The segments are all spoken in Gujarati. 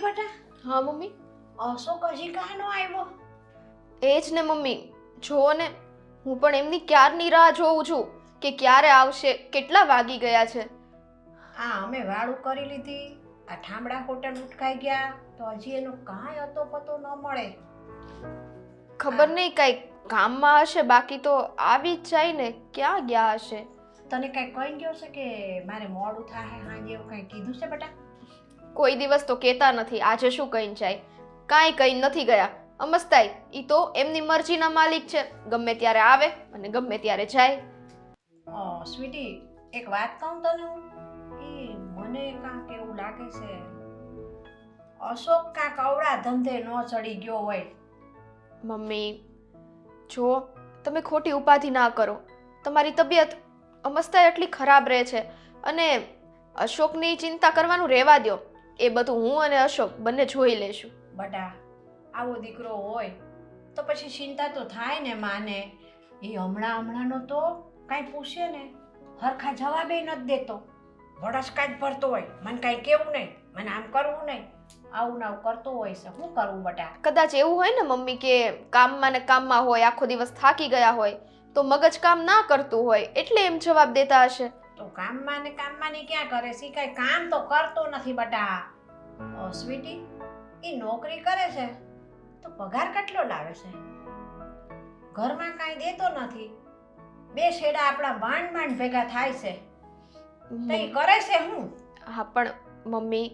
બેટા હા મમ્મી. અશોક હજી કાનો આવ્યો? એ જ ને મમ્મી, જુઓ ને, હું પણ એમની ક્યારની રાહ જોઉં છું કે ક્યારે આવશે. કેટલા વાગી ગયા છે. અમે વાળું કરી લીધી, આ ઠામડા હોટલ ઉઠકાઈ ગયા તો હજી એનો કાંઈ અતો પતો ન મળે. ખબર નહીં, કઈ કામમાં હશે, બાકી તો આવી જ જાય ને. ક્યાં ગયા હશે? તને કઈ કહી ગયો છે કે મારે મોડું થાય હાંજે એવું કઈ કીધું છે બેટા? કોઈ દિવસ તો કહેતા નથી. આજે શું કહીને જાય? કાંઈ કઈ નથી ગયા. અમસ્તાઈ ઈ તો એમની મરજીના માલિક છે. ગમે ત્યારે આવે અને ગમે ત્યારે જાય. સ્વીટી, એક વાત કહું તને હું? મને કાંક એવું લાગે છે અશોક કાંક અવળા ધંધે ન ચડી ગયો હોય. મમ્મી જો, તમે ખોટી ઉપાધિ ના કરો. તમારી તબિયત અમસ્તાઈ એટલી ખરાબ રહે છે અને અશોકની ચિંતા કરવાનું રહેવા દો. એ બધું હું અને અશોક બંને જોઈ લેશું. બટા, આવો દીકરો હોય તો પછી ચિંતા તો થાય ને માને. એ હમણાંનો તો કાંઈ પૂછે ને હરખા જવાબે નથી દેતો. વડસકા જ ભરતો હોય, મને કાંઈ કેવું નહીં, મને આમ કરવું નહીં, આવું ને આવું કરતો હોય છે. શું કરવું બટા? કદાચ એવું હોય ને મમ્મી કે કામમાં ને કામમાં હોય, આખો દિવસ થાકી ગયા હોય તો મગજ કામ ના કરતું હોય એટલે એમ જવાબ દેતા હશે. તો કામમાં ને ક્યાં કરે છે? કાંઈ કામ તો કરતો નથી બટા. સ્વીટી, એ નોકરી કરે છે તો પગાર કેટલો લાવે છે? ઘરમાં કાંઈ દેતો નથી. બે શેડા આપણા માંડ ભેગા થાય છે. તઈ કરે છે હું? હા પણ મમ્મી,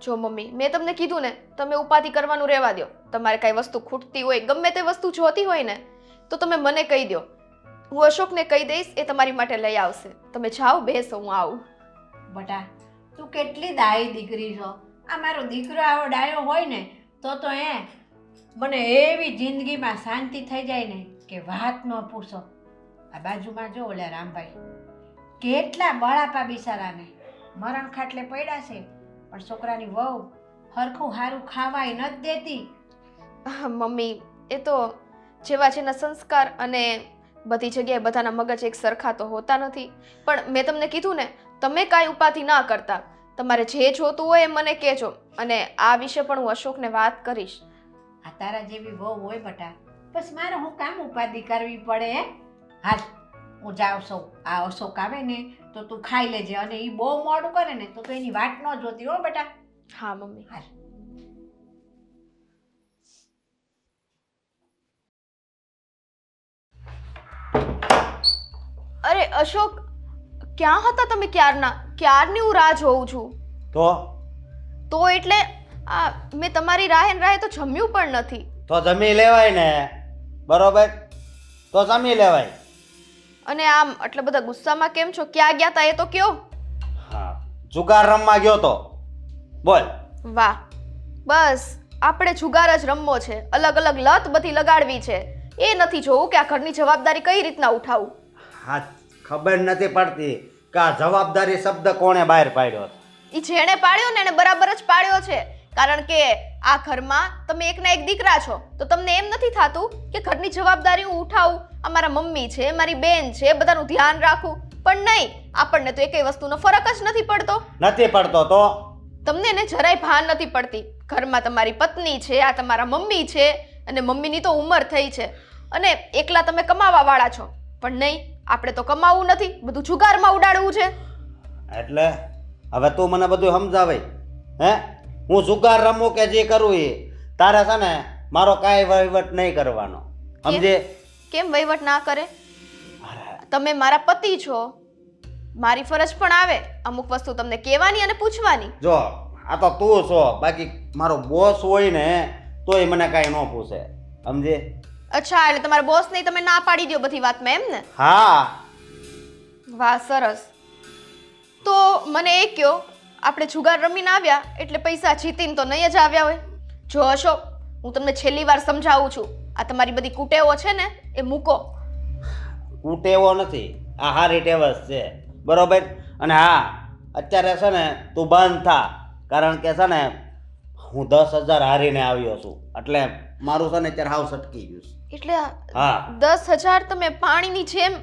જો મમ્મી, મેં તમને કીધું ને, તમે ઉપાધિ કરવાનું રહેવા દો. તમારે કાંઈ વસ્તુ ખૂટતી હોય, ગમે તે વસ્તુ જોતી હોય ને, તો તમે મને કહી દો. હું અશોકને કહી દઈશ, એ તમારી માટે લઈ આવશે. તમે જાઓ, બેસો, હું આવું. બટા, તું કેટલી ડાઈ દીકરી છો. આ મારો દીકરો આવો ડાયો હોય ને તો મને એવી જિંદગીમાં શાંતિ થઈ જાય ને કે વાત ન પૂછો. આ બાજુમાં જો ઓલા રામભાઈ, કેટલા બળાપા બિચારાને મરણ ખાટલે પડ્યા છે, પણ છોકરાની વહુ હરખું હારું ખાવાય નથી દેતી. મમ્મી, એ તો જેવા જેના સંસ્કાર અને બધી જગ્યાએ બધાના મગજ એક સરખા તો હોતા નથી. પણ મેં તમને કીધું ને, તમે કાંઈ ઉપાધિ ના કરતા. તમારે જે જોતું હોય એ મને કહેજો અને આ વિશે પણ હું અશોકને વાત કરીશ. આ તારા જેવી વહુ હોય બટા, બસ મારે હું કામ ઉપાધિ કરવી પડે હે? હાલ હું જાઉં છું. આ અશોક આવે ને તો તું ખાઈ લેજે, અને એ બહુ મોડું કરે ને તો એની વાત ન જોતી હો બેટા. હા મમ્મી. હાલ. અરે અશોક, ક્યાં હતા તમે ક્યારના? ક્યારની હું રાહ જોઉં છું. તો એટલે આ મેં તમારી રાહે તો જમ્યું પણ નથી. તો જમી લેવાય ને, બરોબર? તો જમી લેવાય. અને આમ આટલા બધા ગુસ્સામાં કેમ છો? ક્યાં ગયા તા એ તો કયો. હા, જુગાર રમવા ગયો તો. બોલ. વાહ, બસ આપણે જુગાર જ રમવો છે. અલગ અલગ લત બધી લગાડવી છે. એ નથી જોવું કે આ ઘરની જવાબદારી કઈ રીતના ઉઠાવું. હા, ખબર નથી પડતી કે આ જવાબદારી શબ્દ કોણે બહાર પાડ્યો. ઈ જેણે પાડ્યો ને એને બરાબર જ પાડ્યો છે. કારણ કે આ ઘરમાં તમે એકના એક દીકરા છો, તો તમને એમ નથી થાતું કે ઘરની જવાબદારી હું ઉઠાવું, અમારા મમ્મી છે, મારી બેન છે, બધાનું ધ્યાન રાખું. પણ નહીં, આપણને તો એકેય વસ્તુનો ફરક જ નથી પડતો. નથી પડતો તો તમને એને જરાય ભાન નથી પડતી. ઘરમાં તમારી પત્ની છે, આ તમારા મમ્મી છે, અને મમ્મીની તો ઉંમર થઈ છે, અને એકલા તમે કમાવા વાળા છો. પણ નહીં, આપણે તો કમાવું નથી, બધું જુગારમાં ઉડાડવું છે. એટલે હવે તું મને બધું સમજાવે હે? હું જુગાર રમું કે જે કરું એ તારે છે ને મારો કાંઈ વહીવટ નહીં કરવાનો, સમજે? કેમ વહીવટ ના કરે? તમે મારા પતિ છો, મારી ફરજ પણ આવે અમુક વસ્તુ તમને કહેવાની અને પૂછવાની. જો આ તો તું છો, બાકી મારો બોસ હોય ને તોય મને કાંઈ ન પૂછે, સમજે? અચ્છા, એટલે તમારા બોસ ને તમે ના પાડી દો બધી વાતમાં, એમ ને? હા. વાહ, સરસ. તો મને એ કહો, આપણે જુગાર રમીને આવ્યા એટલે પૈસા જીતીને તો નહીં જ આવ્યા હોય. જો અશોક, હું તમને છેલ્લી વાર સમજાવું છું, આ તમારી બધી કુટેવો છે ને એ મૂકો. કુટેવો નથી, આ હારી ટેવ જ છે, બરોબર? અને હા, અત્યારે છે ને તું બંધ થા, કારણ કે છે ને હું 10,000 હારીને આવ્યો છું, એટલે મારું છે ને અત્યારે હાવ સટકી ગયું છે. એટલે હા, 10,000 તમે પાણીની જેમ?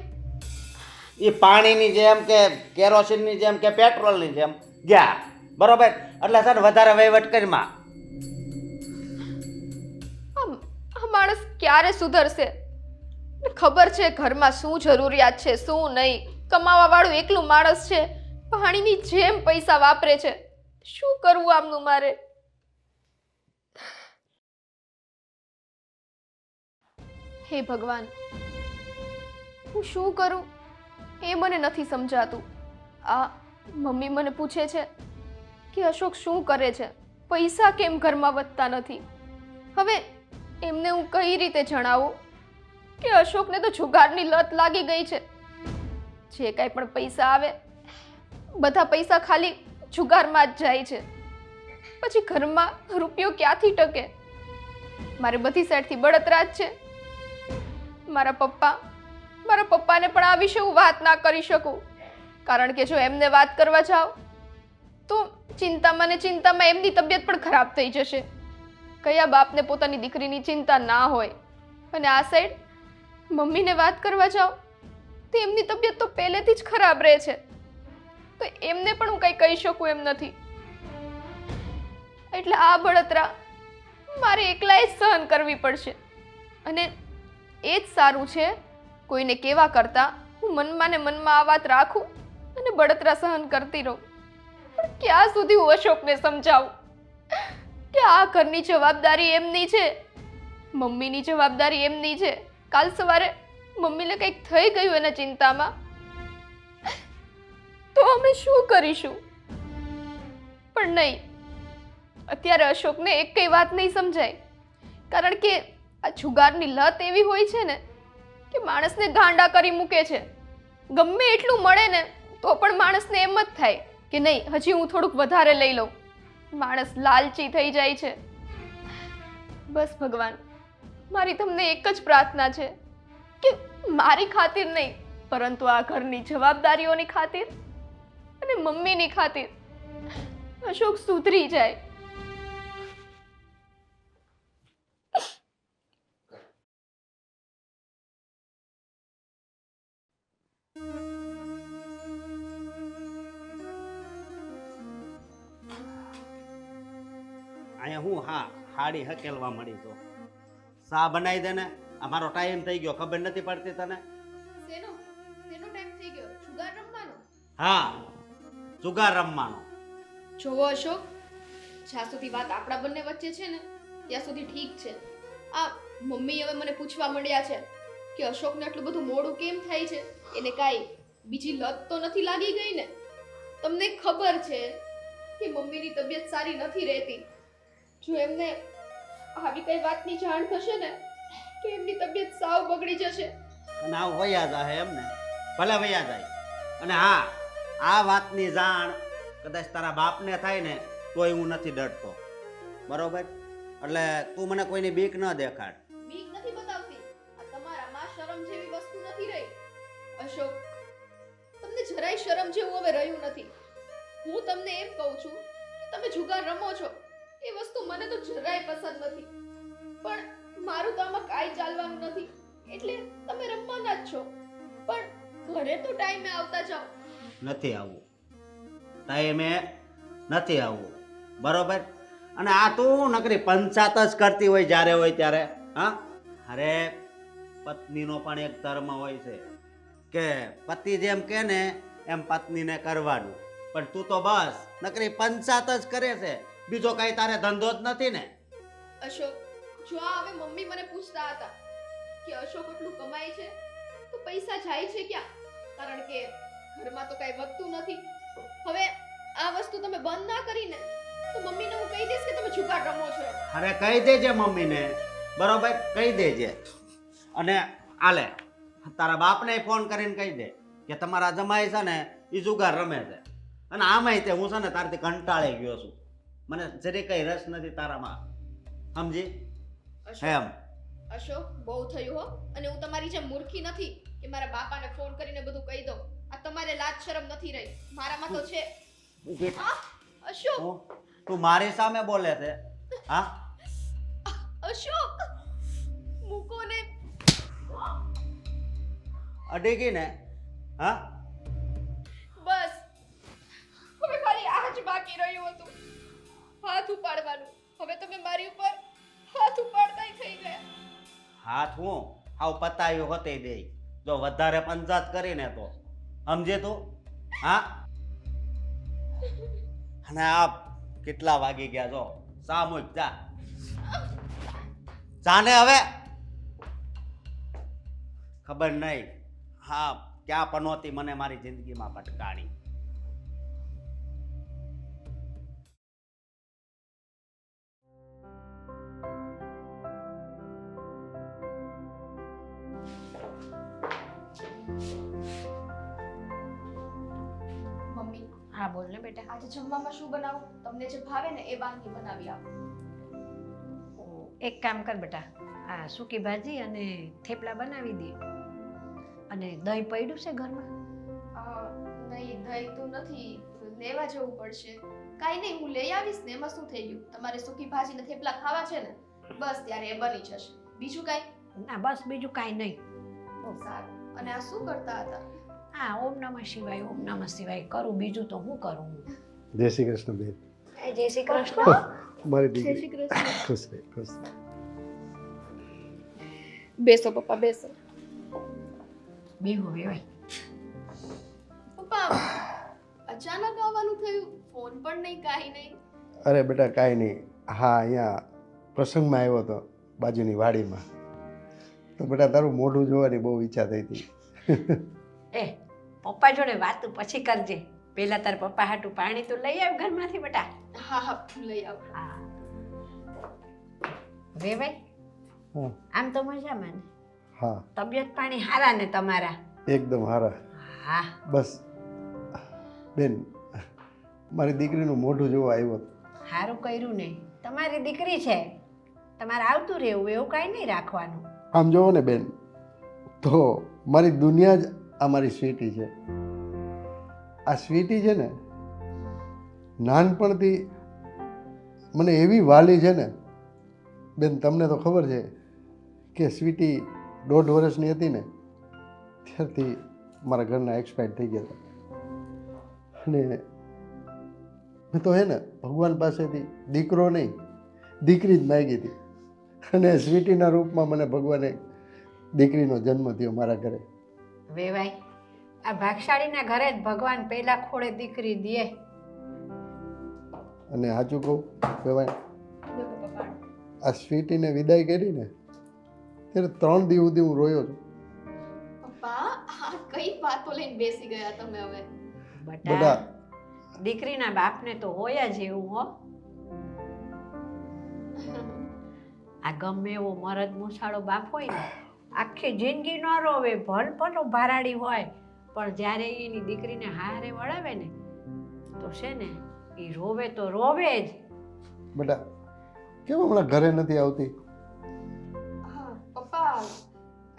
એ પાણીની જેમ કે કેરોસીનની જેમ કે પેટ્રોલની જેમ ગયા, બરોબર? એટલે છે ને વધારે વહીવટ કરીમાં આ માણસ ક્યારે સુધરશે? ખબર છે ઘરમાં શું જરૂરિયાત છે શું નહીં. કમાવા વાળું એકલું માણસ છે, પાણીની જેમ પૈસા વાપરે છે. શું કરવું આમનું મારે? હે ભગવાન, હું શું કરું એ મને નથી સમજાતું. આ મમ્મી મને પૂછે છે કે અશોક શું કરે છે, પૈસા કેમ ઘરમાં વધતા નથી. હવે એમને હું કઈ રીતે જણાવું કે અશોકને તો જુગારની લત લાગી ગઈ છે. જે કાંઈ પણ પૈસા આવે બધા પૈસા ખાલી જુગારમાં જ જાય છે. પછી ઘરમાં રૂપિયો ક્યાંથી ટકે? મારે બધી સાઈડથી બળતરા જ છે. મારા પપ્પાને પણ આ વિશે હું વાત ના કરી શકું, કારણ કે જો એમને વાત કરવા જાઉં તો ચિંતામાં ને ચિંતામાં એમની તબિયત પણ ખરાબ થઈ જશે. કયા બાપને પોતાની દીકરીની ચિંતા ના હોય? અને આ સાઈડ મમ્મીને વાત કરવા જાઉં તો એમની તબિયત તો પહેલેથી જ ખરાબ રહે છે, તો એમને પણ હું કંઈ કહી શકું એમ નથી. એટલે આ બળતરા મારે એકલાએ જ સહન કરવી પડશે. અને એ જ સારું છે, કોઈને કેવા કરતા હું મનમાં ને મનમાં આ વાત રાખું અને બળતરા સહન કરતી રહું. પણ ક્યાં સુધી હું અશોકને સમજાવું કે આ ઘરની જવાબદારી એમની છે, મમ્મીની જવાબદારી એમની છે. કાલ સવારે મમ્મીને કંઈક થઈ ગયું એના ચિંતામાં તો અમે શું કરીશું? પણ નહીં, અત્યારે અશોકને એક કઈ વાત નહીં સમજાય, કારણ કે આ જુગારની લત એવી હોય છે ને કે માણસને ગાંડા કરી મૂકે છે. ગમે એટલું મળે ને તો પણ માણસને એમ જ થાય કે નહીં, હજી હું થોડુંક વધારે લઈ લઉં. માણસ લાલચી થઈ જાય છે. બસ ભગવાન, મારી તમને એક જ પ્રાર્થના છે કે મારી ખાतिर નહીં, પરંતુ આ ઘરની જવાબદારીઓની ખાतिर અને મમ્મીની ખાतिर અશોક સુધરી જાય. અહીંયા હું હાડી હકેલવા મળી તો સા બનાવી દે ને. અમારો ટાઈમ થઈ ગયો, ખબર નથી પડતી તને? શેનો ટાઈમ થઈ ગયો? જુગાર રમવાનો? હા, જુગાર રમવાનો. જોવો અશોક, જ્યાં સુધી વાત આપણા બંને વચ્ચે છે ને ત્યાં સુધી ઠીક છે. આ મમ્મી હવે મને પૂછવા માંડ્યા છે કે અશોકને આટલું બધું મોડું કેમ થાય છે, એને કાંઈ બીજી લત તો નથી લાગી ગઈ ને? તમને ખબર છે કે મમ્મીની તબિયત સારી નથી રહેતી. જો એમને આવી કઈ વાતની જાણ થશે ને તો એમની તબિયત સાવ બગડી જશે. અને આ વયા જાય એમ ને? ભલે વયા જાય. અને હા, આ વાતની જાણ કદાચ તારા બાપને થાય ને તોય હું નથી ડરતો, બરોબર? એટલે તું મને કોઈની બીક ન દેખાડ. બીક નથી બતાવતી, આ તમારામાં શરમ જેવી વસ્તુ નથી રહી. અશોક, તમને જરાય શરમ જેવું હવે રહ્યું નથી. હું તમને એમ કહું છું કે તમે જુગાર રમો છો, એ વસ્તુ મને તો જરાય પસંદ નથી, પણ મારું તો આમાં કાંઈ ચાલવાનું નથી, એટલે તમે રમવાના જ છો. પણ ઘરે તો ટાઈમે આવતા જાઓ. નથી આવવું, ટાઈમે નથી આવવું, બરોબર? અને આ તું નકરી પંચાત જ કરતી હોય જ્યારે હોય ત્યારે. હા, અરે પત્નીનો પણ એક ધર્મ હોય છે કે પતિ જેમ કે ને એમ પત્નીને કરવાનું. પણ તું તો બસ નકરી પંચાત જ કરે છે, બીજો કઈ તારે ધંધો જ નથી ને. અશોક, જો આ હવે મમ્મી મને પૂછતા હતા કે અશોક એટલું કમાય છે તો પૈસા જાય છે ક્યાં, કારણ કે ઘરમાં તો કાંઈ વધતું નથી. હવે આ વસ્તુ તમે બંધ ના કરીને તો મમ્મીને હું કહી દઈશ કે તમે જુગાર રમો છો. અરે કહી દેજે મમ્મીને, બરોબર? કહી દેજે. અને આલે તારા બાપને ફોન કરીને કહી દે કે તમારા જમાઈ છે ને એ જુગાર રમે છે. અને આમાંય તે હું છે ને તારથી કંટાળી ગયો છું, મને જરી કઈ રસ નથી તારામાં, સમજી? એમ અશોક, બહુ થયું હો. અને હું તમારી જેમ મૂર્ખી નથી કે મારા બાપાને ફોન કરીને બધું કહી દઉં. આ તમારે લાજ શરમ નથી રહી, મારામાં તો છે. અશોક, તું મારી સામે બોલે છે? હા અશોક, મૂકો ને. અડી ગઈ ને? હા, બસ હવે ખાલી આ જ બાકી રહ્યું હતું, હાથ ઉપાડવાનું. હવે તમે મારી ઉપર હાથ ઉપાડતા થઈ ગયા. હાથ હું હાવ પતાવ્યો હોતે દે. જો વધારે પંચાત કરીને તો સમજે તું? હા, અને આ કેટલા વાગી ગયા જો સામૂહિક જા જાને હવે ખબર નહીં હા ક્યાં પનોતી મને મારી જિંદગીમાં ભટકાણી. મમ્મી, હા બોલ ને બેટા. આજે જમવામાં શું બનાવું? તમને જે ભાવે ને એ વાનગી બનાવી આપો. એક કામ કર બેટા, આ સૂકી ભાજી અને થેપલા બનાવી દે. અને દહીં પડ્યું છે ઘરમાં? નહીં, દહીં તો નથી, લેવા જવું પડશે. કાંઈ નહીં, હું લઈ આવીશ ને. એમાં શું થઈ ગયું? તમારે સૂકી ભાજી ને થેપલા ખાવા છે ને, બસ ત્યારે એ બની જશે. બીજું કાંઈ? ના બસ બીજું કાંઈ નહીં. બહુ સારું. અને આ શું કરતા હતા? હા ઓમ નમઃ શિવાય, ઓમ નમઃ શિવાય કરું, બીજું તો હું કરું. જય શ્રી કૃષ્ણ બેન. જય શ્રી કૃષ્ણ. મારી જય દીકરી શ્રી કૃષ્ણ. ખુશ રહે, ખુશ રહે. બેસો પપ્પા, બેસો. બેહો બેવાય. પપ્પા, અચાનક આવવાનું થયું? ફોન પણ નહીં, કાંઈ નહીં. અરે બેટા કાંઈ નહીં, હા અહીંયા પ્રસંગમાં આવ્યો હતો બાજુની વાડીમાં, તો બેટા તારું મોઢું જોવાની બહુ ઈચ્છા થઈ હતી. એ પપ્પા જોડે વાતું પછી કરજે. પેલા તાર પપ્પા હાટું પાણી તો લઈ આવ ઘરમાંથી બેટા. હા હા, લઈ આવો. હા વેવાય. હા આમ તો મજામાં ને? હા તબિયત પાણી હારા ને તમારા? એકદમ હારા. હા બસ બેન મારી દીકરીનું મોઢું જોવા આવ્યો હતો. સારું કર્યું ને. તમારી દીકરી છે, તમારે આવતું રહેવું, એવું કાંઈ નહીં રાખવાનું. આમ જોવો ને બેન તો મારી દુનિયા જ આ મારી સ્વીટી છે. આ સ્વીટી છે ને નાનપણથી મને એવી વાલી છે ને બેન, તમને તો ખબર છે કે સ્વીટી 1.5 વર્ષની હતી ને ત્યારથી મારા ઘરના એક્સપાયર થઈ ગયા હતા. અને મેં તો હે ને ભગવાન પાસેથી દીકરો નહીં દીકરી જ માગી હતી, અને સ્વીટીના રૂપમાં મને ભગવાને દીકરીનો જન્મ થયો મારા ઘરે. વેવાય, આ ભાગશાળીના ઘરે જ ભગવાન પહેલા ખોળે દીકરી દે. અને સાચું કહું કહેવાય, દેખો પપ્પા. આ સ્વીટીને વિદાય કરી ને ત્યારે 3 દિવસ સુધી હું રોયો છું. પપ્પા, આ કઈ વાતો લઈને બેસી ગયા તમે હવે? બટા દીકરીના બાપને તો હોય જ એવું હો. આ ગમે એવો મરદ મૂછાળો બાપ હોય ને આખી જિંદગી ન રોવે, ભલ ભલો ભારાડી હોય, પણ જ્યારે એની દીકરીને હારે વળાવે ને તો છે ને એ રોવે તો રોવે જ. બેટા કેમ હમણાં ઘરે નથી આવતી? હા પપ્પા,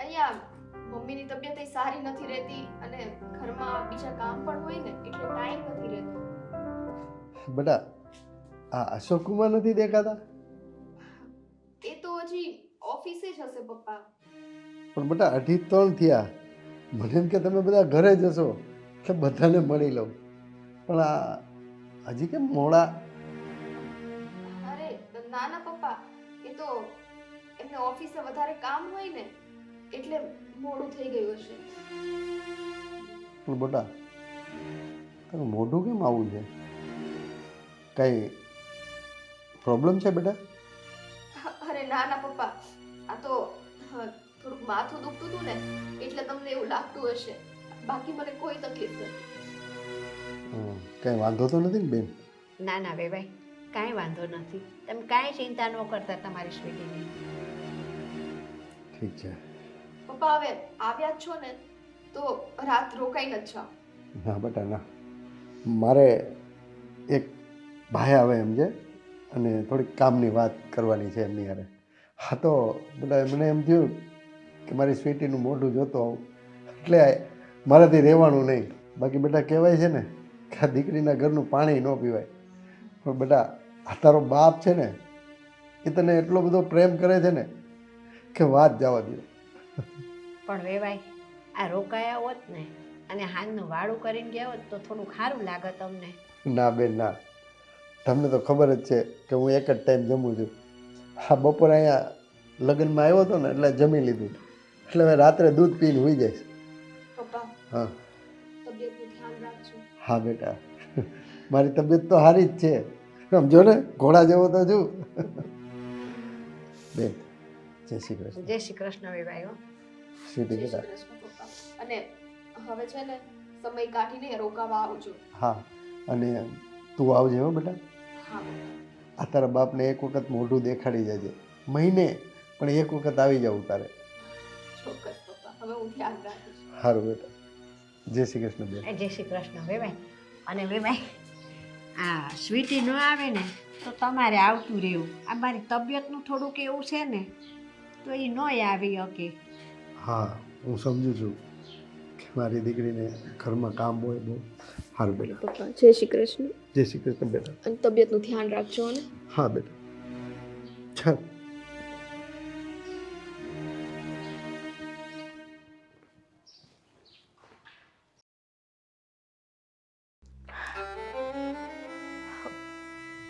અહીંયા મમ્મીની તબિયત એ સારી નથી રહેતી અને ઘરમાં બીજા કામ પણ હોય ને એટલે ટાઈમ નથી રહેતો. બેટા આ અશોક કુમાર નથી દેખાતા? એ તો હજી ઓફિસે જ હશે પપ્પા. પણ બેટા 2:30 થયા, મને એમ કે તમે બધા ઘરે જશો એટલે બધાને મળી લઉં, પણ આ હજી કેમ મોડા? અરે ના ના પપ્પા, એ તો એમને ઓફિસે વધારે કામ હોય ને એટલે મોડું થઈ ગયું હશે. પણ બેટા તારું મોઢું કેમ આવું છે? કઈ પ્રોબ્લેમ છે બેટા? અરે ના ના પપ્પા, આ તો થોડુંક માથું દુખતું હતું ને એટલે તમને એવું લાગતું હશે, બાકી મને કોઈ તકલીફ નથી. કઈ વાંધો તો નથી ને બેન? ના ના વેવાય, કાંઈ વાંધો નથી. તમે કાંઈ ચિંતા ન કરતા તમારી સ્વીટીની. ઠીક છે. પપ્પા હવે આવ્યા જ છો ને તો રાત રોકાઈ ન જાઓ. ના બેટા ના, મારે એક ભાઈ આવે એમ છે અને થોડીક કામની વાત કરવાની છે એમની હારે. હા તો બેટા મને એમ થયું કે મારી સ્વીટીનું મોઢું જોતો આવું એટલે મારાથી રહેવાનું નહીં. બાકી બેટા કહેવાય છે ને કે આ દીકરીના ઘરનું પાણી ન પીવાય, પણ બેટા આ તારો બાપ છે ને એ તને એટલો બધો પ્રેમ કરે છે ને કે વાત જવા દો. પણ વેવાય, આ રોકાયા હોત ને અને હાંજનું વાળું કરીને ગયા હોત તો થોડું સારું લાગે તમને. ના બેન ના, તમને તો ખબર જ છે કે હું એક જ ટાઈમ જમું છું. હા બપોરે અહીંયા લગ્નમાં આવ્યો હતો ને એટલે જમી લીધું એટલે હવે રાત્રે દૂધ પીને હોઈ જઈશ. પપ્પા હા તબિયતનું ધ્યાન રાખજો. હા બેટા, મારી તબિયત તો સારી જ છે, સમજો ને, ઘોડા જેવો તો છું. બેન, જય શ્રી કૃષ્ણ. જય શ્રી કૃષ્ણ વેવાઈ હો. સીધી જય બેટા. શ્રી કૃષ્ણ પપ્પા. અને હવે છે ને સમય કાઢીને રોકાવા આવજો. હા, અને તું આવજે હો બેટા. હા આ તારા બાપને એક વખત મોઢું દેખાડી જજે, મહિને પણ એક વખત આવી જવું તારે. ચોક્કસ પપ્પા, હવે હું ધ્યાન રાખીશ. સારું બેટા, જય શ્રી કૃષ્ણ બેન. જય શ્રી કૃષ્ણ વેવાઈ. અને વેવાઈ, આ સ્વીટી ન આવે ને તો તમારે આવતું રહેવું. આ મારી તબિયતનું થોડુંક એવું છે ને તો એ ન આવી શકે. હા, હું સમજુ છું કે મારી દીકરીને ઘરમાં કામ હોય બહુ. સારું બેટા, પપ્પા જય શ્રી કૃષ્ણ. જય શ્રી કૃષ્ણ બેટા. અને તબિયતનું ધ્યાન રાખજો ને. હા બેટા, ચાલ.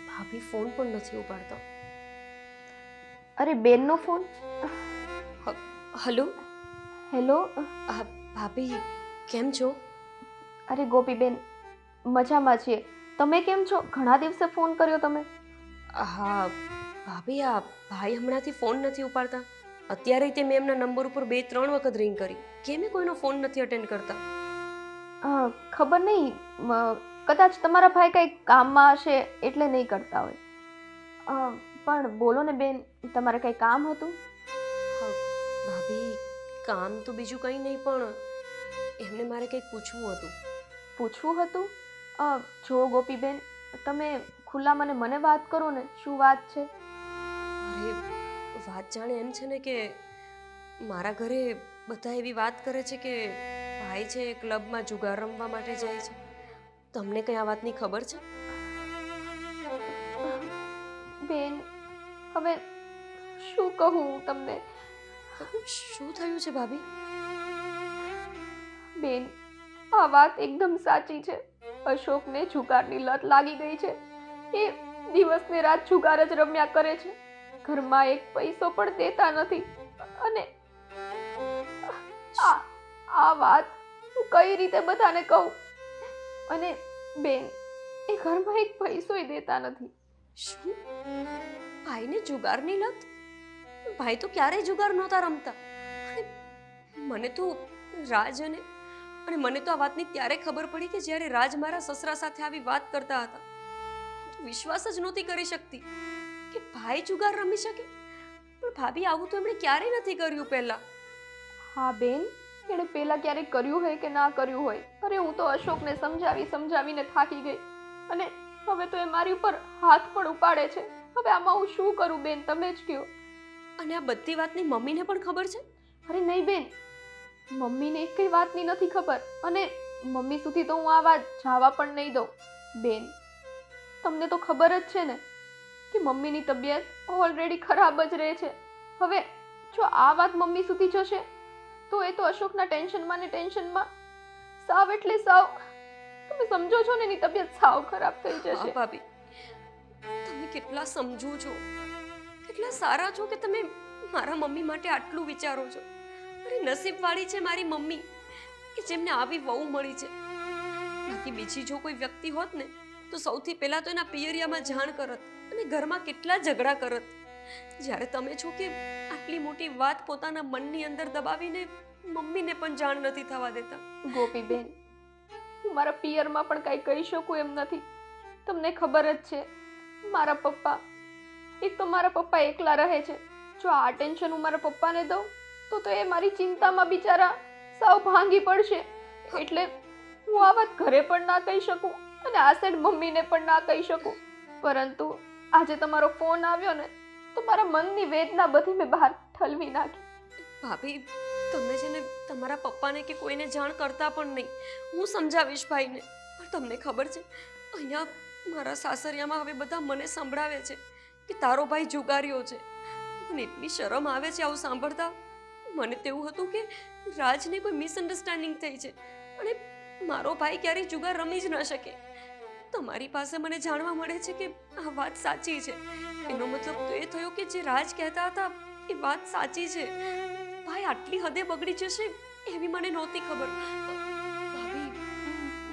ભાભી ફોન પણ નથી ઉપાડતા. અરે બેનનો ફોન. હલો. હેલો. ભાભી કેમ છો? અરે ગોપીબેન, મજામાં છીએ. તમે કેમ છો? ઘણા દિવસે ફોન કર્યો તમે. હા ભાભી, આ ભાઈ હમણાંથી ફોન નથી ઉપાડતા. અત્યારે તે મેં એમના નંબર ઉપર 2-3 વખત રિંગ કરી. કેમ એ કોઈનો ફોન નથી અટેન્ડ કરતા? ખબર નહીં, કદાચ તમારા ભાઈ કંઈક કામમાં હશે એટલે નહીં કરતા હોય. પણ બોલો ને બેન, તમારે કંઈ કામ હતું? હા ભાભી, કામ તો બીજું કંઈ નહીં, પણ એમને મારે કંઈક પૂછવું હતું. પૂછવું હતું? જો ગોપીબેન, તમે ખુલ્લા મને વાત કરો ને, શું વાત છે? અરે વાત જાણે એમ છે ને કે મારા ઘરે બધા એવી વાત કરે છે કે ભાઈ છે ક્લબમાં જુગાર રમવા માટે જાય છે. તમને કઈ આ વાતની ખબર છે? બેન, હવે શું કહું હું તમને? શું થયું છે ભાભી? બેન, આ વાત એકદમ સાચી છે. અશોકને જુગારની લત લાગી ગઈ છે. એ દિવસને રાત જુગાર જ રમ્યા કરે છે. ઘરમાં એક પૈસો પણ દેતા નથી. અને આ વાત હું કઈ રીતે બધાને કહું? અને બેન, એ ઘરમાં એક પૈસોય દેતા નથી. શું? ભાઈને જુગારની લત? ભાઈ તો ક્યારેય જુગાર નહોતા રમતા. અને મને તો રાજ અને મને તો આ વાતની ત્યારે ખબર પડી કે જ્યારે રાજ મારા સસરા સાથે આવી વાત કરતા હતા. હું તો વિશ્વાસ જ નહોતી કરી શકતી કે ભાઈ જુગાર રમી શકે. પણ ભાભી, આવું તો એમણે ક્યારેય નથી કર્યું પહેલા. હા બેન, એણે પહેલા ક્યારેક કર્યું હોય કે ના કર્યું હોય, અરે હું તો અશોકને સમજાવીને થાકી ગઈ. અને હવે તો એ મારી ઉપર હાથ પણ ઉપાડે છે. હવે આમાં હું શું કરું બેન, તમે જ કહો. અને આ બધી વાતની મમ્મીને પણ ખબર છે? અરે નહીં બેન, મમ્મીને એકઈ વાતની નથી ખબર. અને મમ્મી સુધી તો હું આ વાત જવા પણ નહીં દઉં. બેન, તમને તો ખબર જ છે ને કે મમ્મીની તબિયત ઓલરેડી ખરાબ જ રહે છે. હવે જો આ વાત મમ્મી સુધી જશે તો એ તો અશોકના ટેન્શનમાં સાવ એટલે સાવ, તમે સમજો છો ને, એની તબિયત સાવ ખરાબ થઈ જશે. હા ભાભી, તમે કેટલા સમજો છો, કેટલા સારા છો કે તમે મારા મમ્મી માટે આટલું વિચારો છો. અરે નસીબવાળી છે મારી મમ્મી કે જેમને આવી વહુ મળી છે. બાકી બીજી જો કોઈ વ્યક્તિ હોત ને તો સૌથી પહેલા તો એના પિયરિયામાં જાણ કરત અને ઘરમાં કેટલા ઝઘડા કરત. જ્યારે તમે છો કે આટલી મોટી વાત પોતાના મનની અંદર દબાવીને મમ્મીને પણ જાણ નથી થવા દેતા. ગોપીબેન, હું મારા પિયરમાં પણ કાંઈ કહી શકું એમ નથી. તમને ખબર જ છે, મારા પપ્પા એકલા રહે છે. જો આ ટેન્શન હું મારા પપ્પાને દઉં તો એ મારી ચિંતામાં બિચારા સાવ ભાંગી પડશે. એટલે હું આ વાત ઘરે પણ ના કહી શકું અને આ સાઈડ મમ્મીને પણ ના કહી શકું. પરંતુ આજે તમારો ફોન આવ્યો ને તો મારા મનની વેદના બધી મેં બહાર ઠલવી નાખી. ભાભી, તમે છે ને તમારા પપ્પાને કે કોઈને જાણ કરતા પણ નહીં. હું સમજાવીશ ભાઈને. પણ તમને ખબર છે, અહીંયા મારા સાસરિયામાં હવે બધા મને સંભળાવે છે કે તારો ભાઈ જુગારીઓ છે. મને એટલી શરમ આવે છે આવું સાંભળતા. મને તેવું હતું કે રાજને કોઈ મિસઅન્ડરસ્ટેન્ડિંગ થઈ છે અને મારો ભાઈ ક્યારેય જુગાર રમી જ ન શકે. તમારી પાસે મને જાણવા મળે છે કે આ વાત સાચી છે. એનો મતલબ તો એ થયો કે જે રાજ કહેતા હતા એ વાત સાચી છે. ભાઈ આટલી હદે બગડી જશે એવી મને નહોતી ખબર. ભાભી,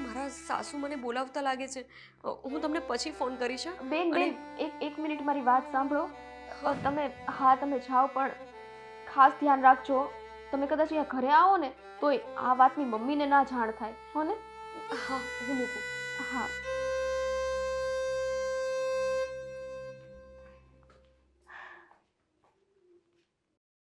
મારા સાસુ મને બોલાવતા લાગે છે. હું તમને પછી ફોન કરીશ. હા? બેન અને- બેન એક મિનિટ મારી વાત સાંભળો. તમે જાઓ પણ ખાસ ધ્યાન રાખજો. તમે કદાચ અહીંયા ઘરે આવો ને તોય આ વાતની મમ્મીને ના જાણ થાય હો ને. હા, હું મૂકું. હા